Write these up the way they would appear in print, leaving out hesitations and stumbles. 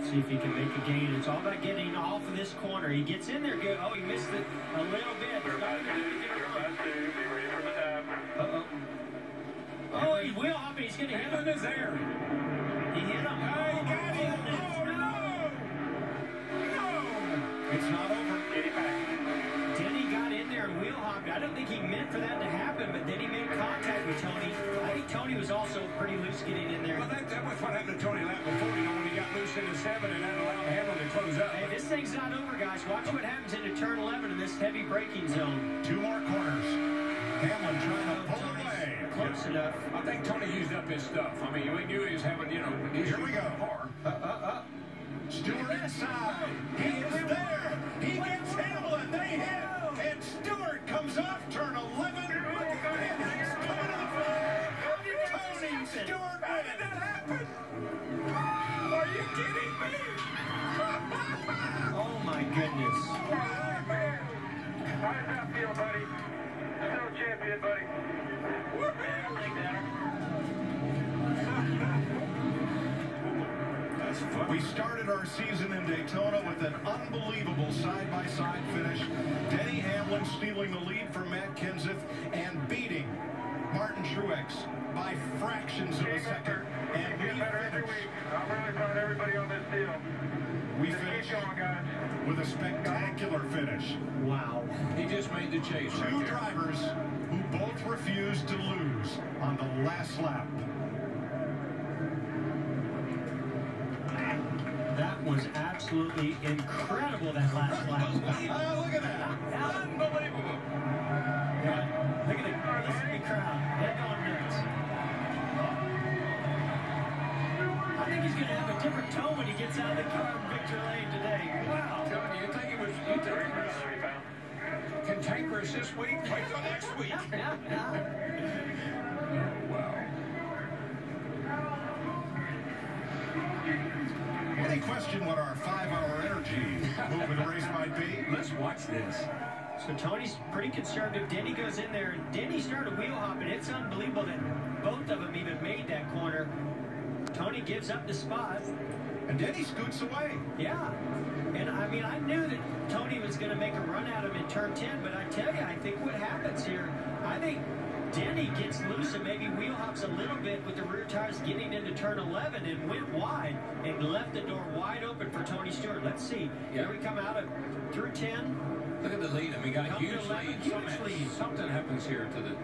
See if he can make a gain. It's all about getting off of this corner. He gets in there good. Oh, he missed it a little bit. Oh, he's wheel hopping. He's going to hit him in his air. He hit him. Oh, he got him. No. It's not over. Denny got in there and wheel hopped. I don't think he meant for that to happen, but then he made contact with Tony. I think Tony was also pretty loose getting in there. Well, that was what happened to Tony lap before, you know, when he got loose in the 7 and that allowed Hamlin to close up. Hey, this thing's not over, guys. Watch what happens into turn 11 in this heavy braking zone. 2 more corners. Hamlin trying to pull away. Close enough. I think Tony used up his stuff. I mean, we knew he was having, you know, here we go. Stewart inside. He is there. He gets Hamlin. They hit. And Stewart comes off turn 11. And he's coming to the flag. Tony Stewart. How did that happen? Are you kidding me? Oh, my goodness. How does that feel, buddy? Still champion, buddy. We started our season in Daytona with an unbelievable side-by-side finish. Denny Hamlin stealing the lead from Matt Kenseth and beating Martin Truex by fractions of a second. And we finished. I'm really proud of everybody on this deal. We finished with a spectacular finish. Wow. He just made the chase. 2 drivers who both refused to lose on the last lap. That was absolutely incredible, that last lap. Look at that. Unbelievable. Yeah, look at the crowd. They're going nuts. I think he's going to have a different tone when he gets out of the car in Victor Lane today. Wow. Tony, you think it was cantankerous this week? Wait till next week. Wow. Any question what our 5-hour energy movement race might be? Let's watch this. So Tony's pretty conservative. Denny goes in there, and Denny started wheel hopping. It's unbelievable that both of them even made that corner. Tony gives up the spot. And Denny scoots away. Yeah. And, I mean, I knew that Tony was going to make a run at him in turn 10, but I tell you, I think what happens here, I think Denny gets loose and maybe wheel hops a little bit with the rear tires getting into turn 11 and went wide and left the door wide open for Tony Stewart. Let's see. Here we come out of through 10. Look at the lead. I mean, got a huge lead. Something happens here to the...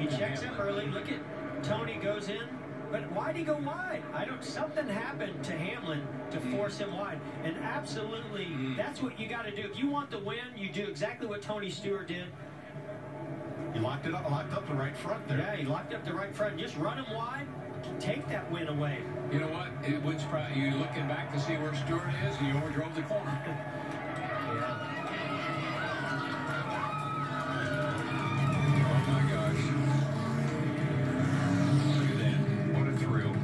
He checks up early. Look at Tony goes in. But why'd he go wide? Something happened to Hamlin to force him wide. And absolutely, that's what you got to do. If you want the win, you do exactly what Tony Stewart did. He locked up the right front there. Yeah, he locked up the right front. Just run him wide, take that win away. You know what? It would surprise you looking back to see where Stewart is, and you overdrove the corner. Yeah. Oh my gosh. Look at that. What a thrill.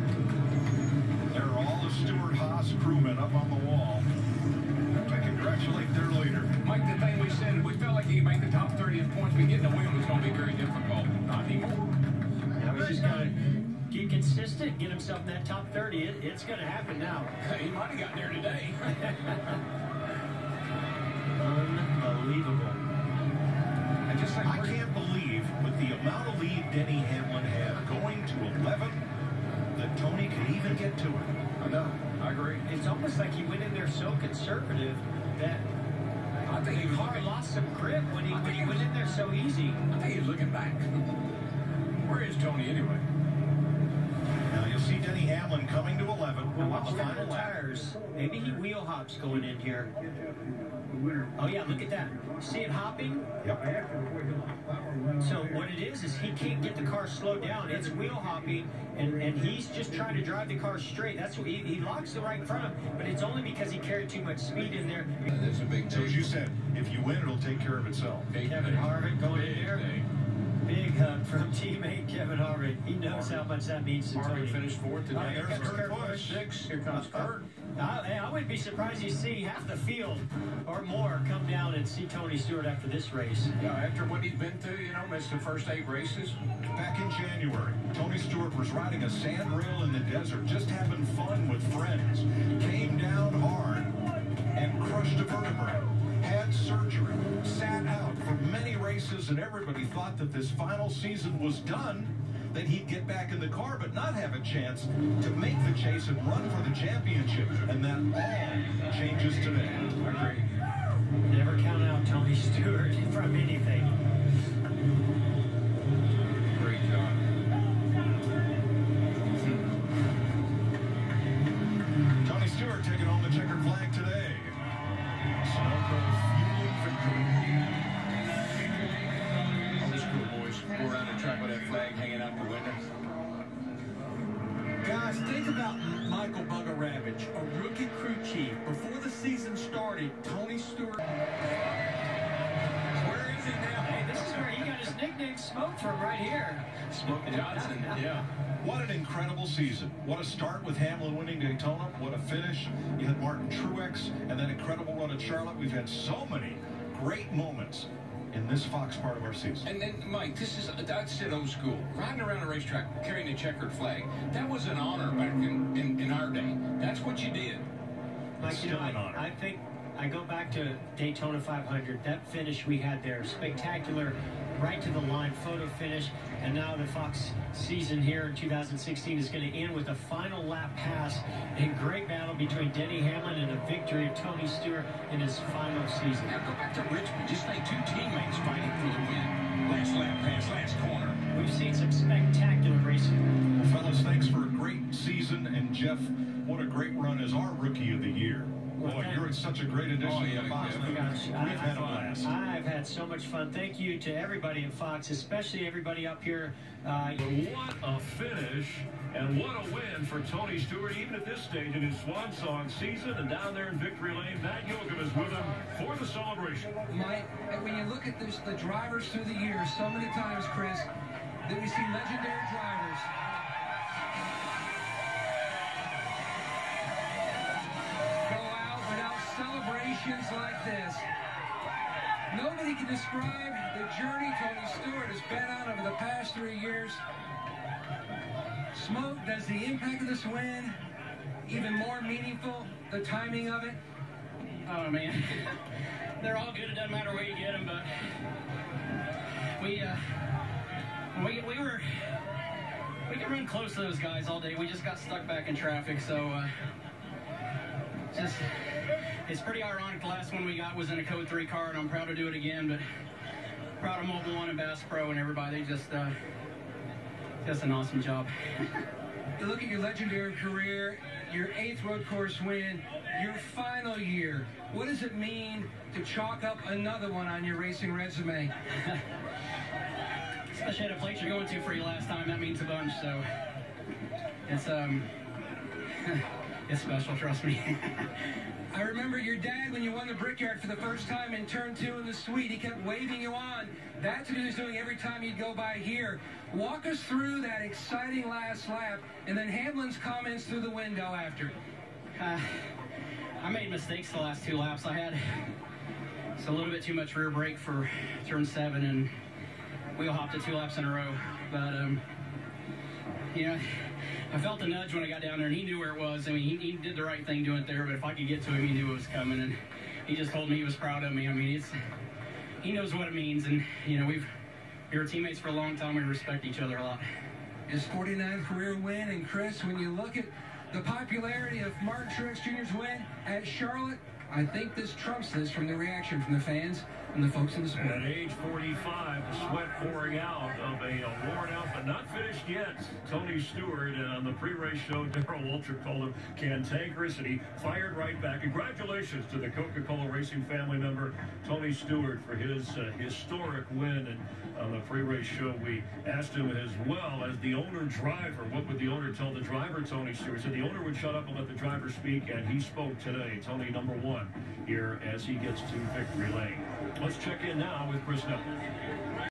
There are all the Stewart-Haas crewmen up on the wall to congratulate their leader. Mike, the thing we said, we felt like he could make the top 30 in points, but getting a win was going to be very difficult. Not anymore. Now he's just got to get consistent, get himself in that top 30. It's going to happen now. He might have gotten there today. Unbelievable. I can't believe with the amount of lead Denny Hamlin had going to 11 that Tony could even get to it. I know. I agree. It's almost like he went in there so conservative that I think the car lost some grip when he went in there so easy. I think he's looking back. Where is Tony anyway? Now you'll see Denny Hamlin coming to 11 Well, on watch the the final lap. tires. Maybe he wheel hops going in here. Oh, yeah, look at that. See it hopping? Yep. So what it is he can't get the car slowed down. It's wheel hopping, and he's just trying to drive the car straight. That's what he locks the right front of him, but it's only because he carried too much speed in there. There's a big So as you said, if you win, it'll take care of itself. Kevin Harvick going in there. Big hug from teammate Kevin Harvick. He knows how much that means to Tony. Harvick finished fourth today. Here comes Kurt Busch. 6. Here comes Kurt. I wouldn't be surprised to see half the field or more come down and see Tony Stewart after this race. Yeah, after what he's been through, you know, missed the first 8 races. Back in January, Tony Stewart was riding a sand rail in the desert, just having fun with friends. Came down drivers and everybody thought that this final season was done, that he'd get back in the car but not have a chance to make the chase and run for the championship. And that all changes today. I agree. Never count out Tony Stewart from anything. Great job. Tony Stewart taking home the checkered flag today. Sonoma fueling victory. Old school boys. Go around the track with that flag hanging out the window. Guys, think about Michael Bugger Ravage, a rookie crew chief. Before the season started, Tony Stewart. Where is he now? Hey, this is where he got his nickname Smoke from, right here. Smoke Johnson, yeah. What an incredible season. What a start with Hamlin winning Daytona. What a finish. You had Martin Truex and that incredible run at Charlotte. We've had so many great moments in this Fox part of our season. And then, Mike, that's it old school. Riding around a racetrack carrying a checkered flag, that was an honor back in our day. That's what you did. Mike, you know, I think I go back to Daytona 500. That finish we had there, spectacular, right to the line, photo finish. And now the Fox season here in 2016 is going to end with a final lap pass. A great battle between Denny Hamlin and a victory of Tony Stewart in his final season. Now go back to Richmond. Just like two teammates fighting for the win. Last lap pass, last corner. We've seen some spectacular racing. Well, fellas, thanks for a great season. And Jeff, what a great run as our Rookie of the Year. Boy, you're such a great addition to the Fox. We've had a blast. I've had so much fun. Thank you to everybody at Fox, especially everybody up here. What a finish and what a win for Tony Stewart, even at this stage in his swan song season. And down there in Victory Lane, Matt Yoakum is with him for the celebration. Mike, when you look at this, the drivers through the years, so many times, Chris, that we see legendary drivers celebrations like this. Nobody can describe the journey Tony Stewart has been on over the past 3 years. Smoke, does the impact of this win even more meaningful, the timing of it? Oh, man. They're all good. It doesn't matter where you get them, but we could run close to those guys all day. We just got stuck back in traffic, so it's pretty ironic. The last one we got was in a Code 3 car, and I'm proud to do it again, but proud of Mobile One and Bass Pro and everybody. They just an awesome job. You look at your legendary career, your 8th road course win, your final year. What does it mean to chalk up another one on your racing resume? Especially at a place you're going to for your last time, that means a bunch, so it's special, trust me. I remember your dad when you won the Brickyard for the first time in turn 2 in the suite. He kept waving you on. That's what he was doing every time you'd go by here. Walk us through that exciting last lap, and then Hamlin's comments through the window after. I made mistakes the last 2 laps. I had a little bit too much rear brake for turn 7, and wheel hopped it 2 laps in a row. But, you know, I felt the nudge when I got down there, and he knew where it was. I mean, he did the right thing doing it there, but if I could get to him, he knew it was coming, and he just told me he was proud of me. I mean, he knows what it means, and, you know, we were teammates for a long time. We respect each other a lot. His 49th career win, and Chris, when you look at the popularity of Martin Truex Jr.'s win at Charlotte, I think this trumps this from the reaction from the fans and the folks in the sport. At age 45, the sweat pouring out of a worn out but not finished yet Tony Stewart. And on the pre-race show, Darrell Waltrip called him cantankerous, and he fired right back. Congratulations to the Coca-Cola Racing family member Tony Stewart for his historic win. And on the pre-race show, we asked him as well as the owner-driver, what would the owner tell the driver, Tony Stewart? Said the owner would shut up and let the driver speak, and he spoke today. Tony, number 1 here as he gets to Victory Lane. Let's check in now with Chris Nelson.